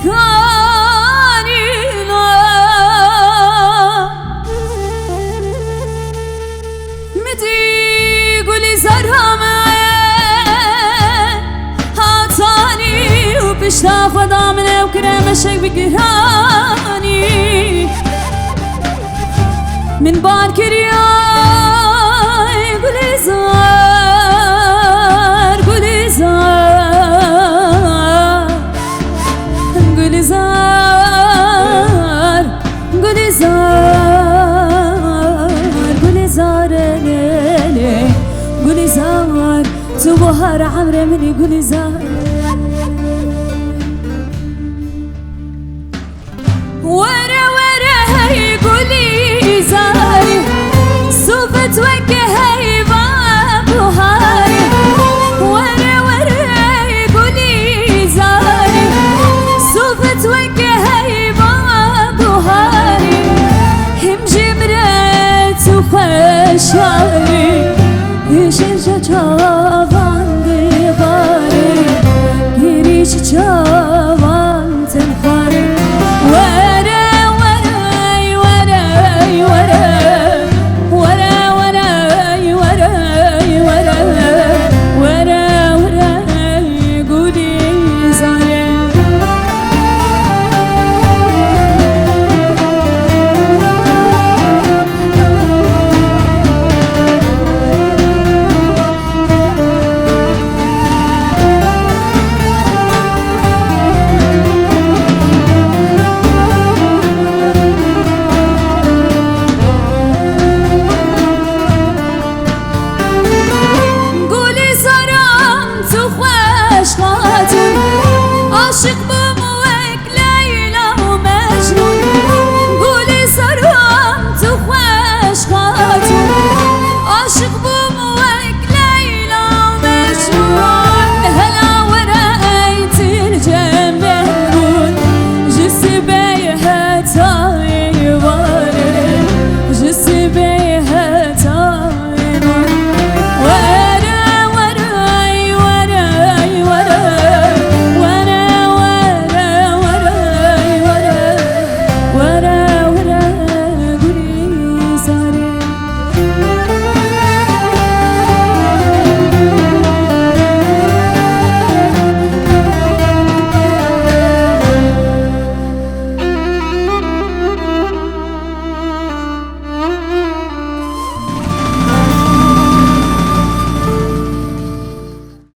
كانينا متي قولي زرها معي هاتاني وبشتاق ضامنه وكرامة شيء بقراني من بان كرياي قولي زار قولي زار قولي زار قولي زار قولي زار ليلي قولي زار تبهر عمري مني قولي زار ورا ورا هي قولي زاري سوف توجه هي بابوهاري ورا ورا هي قولي زاري سوف توجه هي بابوهاري هم جمرت وخشاري يشجع